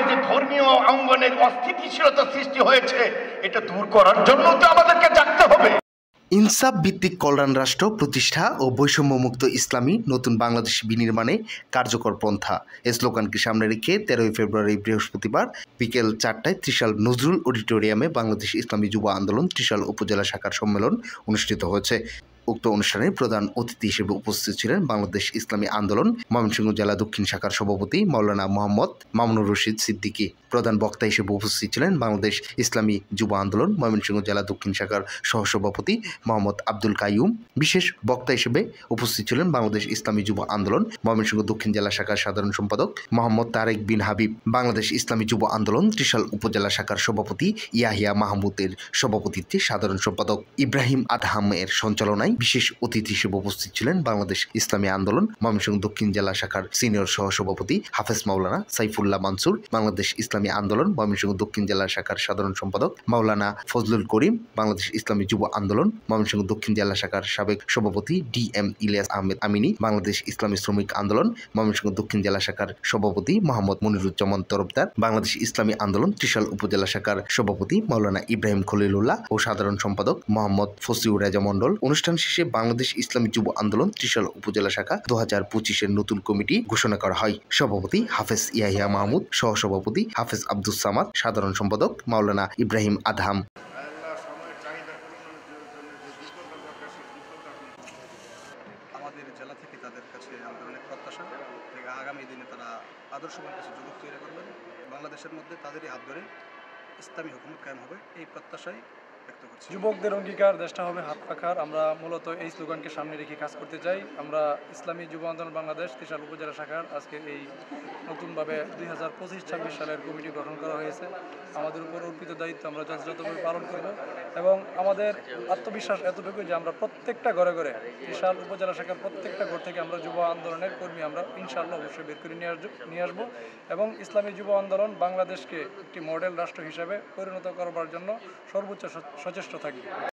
যে ধর্মীয় অঙ্গনের অস্থিতিশীলতা সৃষ্টি হয়েছে, এটা দূর করার জন্য তো আমাদেরকে জাগতে হবে। ইনসাফ ভিত্তিক কল্যাণ রাষ্ট্র প্রতিষ্ঠা ও বৈষম্যমুক্ত ইসলামী নতুন বাংলাদেশ বিনির্মাণে কার্যকর পন্থা এ স্লোগানকে সামনে রেখে 13 ফেব্রুয়ারি বৃহস্পতিবার বিকেল 4টায় ত্রিশাল নজরুল অডিটোরিয়ামে বাংলাদেশ ইসলামী যুব আন্দোলন ত্রিশাল উপজেলা শাখার সম্মেলন অনুষ্ঠিত হয়েছে। উক্ত অনুষ্ঠানে প্রধান অতিথি হিসেবে উপস্থিত ছিলেন বাংলাদেশ ইসলামী আন্দোলন ময়মনসিংহ জেলা দক্ষিণ শাখার সভাপতি মাওলানা মোহাম্মদ মামুনুর রশিদ সিদ্দিকী। প্রধান বক্তা হিসেবে উপস্থিত ছিলেন বাংলাদেশ ইসলামী যুব আন্দোলন ময়মনসিংহ জেলা দক্ষিণ শাখার সহসভাপতি মোহাম্মদ আব্দুল কাইয়ুম। বিশেষ বক্তা হিসেবে উপস্থিত ছিলেন বাংলাদেশ ইসলামী যুব আন্দোলন ময়মনসিংহ দক্ষিণ জেলা শাখার সাধারণ সম্পাদক মোহাম্মদ তারেক বিন হাবিব। বাংলাদেশ ইসলামী যুব আন্দোলন ত্রিশাল উপজেলা শাখার সভাপতি ইয়াহিয়া মাহমুদের সভাপতিত্বে সাধারণ সম্পাদক ইব্রাহিম আদহামের সঞ্চালনায় বিশেষ অতিথি হিসেবে উপস্থিত ছিলেন বাংলাদেশ ইসলামী আন্দোলন ময়মনসিংহ দক্ষিণ জেলা শাখার সিনিয়র সহসভাপতি হাফেজ মাওলানা সাইফুল্লাহ মানসুর, বাংলাদেশ ইসলামী আন্দোলন ময়মনসিংহ দক্ষিণ জেলা শাখার সাধারণ সম্পাদক মাওলানা ফজলুল করিম, বাংলাদেশ ইসলামী যুব আন্দোলন ময়মনসিংহ দক্ষিণ জেলা শাখার সাবেক সভাপতি DM ইলিয়াস আহমেদ আমিনী, বাংলাদেশ ইসলামী শ্রমিক আন্দোলন ময়মনসিংহ দক্ষিণ জেলা শাখার সভাপতি মোহাম্মদ মনিরুজ্জামান তরফদার, বাংলাদেশ ইসলামী আন্দোলন ত্রিশাল উপজেলা শাখার সভাপতি মাওলানা ইব্রাহিম খলিলুল্লাহ ও সাধারণ সম্পাদক মোহাম্মদ ফসিউর রেজা মণ্ডল। অনুষ্ঠান শেষে বাংলাদেশ ইসলামী যুব আন্দোলন ত্রিশাল উপজেলা শাখা 2025-এর নতুন কমিটি ঘোষণা করা হয়। সভাপতি হাফেজ ইয়াহিয়া মাহমুদ, সহসভাপতি হাফেজ আব্দুস সামাদ, সাধারণ সম্পাদক মাওলানা ইব্রাহিম আদহাম। আমাদের জেলা থেকে তাদের কাছে আমাদের অনেক প্রত্যাশা, আগামী দিনে তারা আদর্শবান কিছু যুবক তৈরি করবেন, বাংলাদেশের মধ্যে তাদেরই হাত ধরে ইসলামী হুকুমত কায়েম হবে, এই প্রত্যাশাই ব্যক্ত করছি। যুবকদের অঙ্গীকার, দেশটা হবে হাত পাখার। আমরা মূলত এই স্লোগানকে সামনে রেখে কাজ করতে চাই। আমরা ইসলামী যুব আন্দোলন বাংলাদেশ ত্রিশাল উপজেলা শাখার আজকে এই নতুনভাবে 2025-26 সালের কমিটি গঠন করা হয়েছে। আমাদের উপর অর্পিত দায়িত্ব আমরা যথাযথভাবে পালন করব এবং আমাদের আত্মবিশ্বাস এতটুকু যে আমরা প্রত্যেকটা ঘরে ঘরে ত্রিশাল উপজেলা শাখার প্রত্যেকটা ঘর থেকে আমরা যুব আন্দোলনের কর্মী আমরা ইনশাআল্লাহ অবশ্যই বের করে নিয়ে আসবো এবং ইসলামী যুব আন্দোলন বাংলাদেশকে একটি মডেল রাষ্ট্র হিসাবে পরিণত করবার জন্য সর্বোচ্চ সচেষ্ট থাকবে।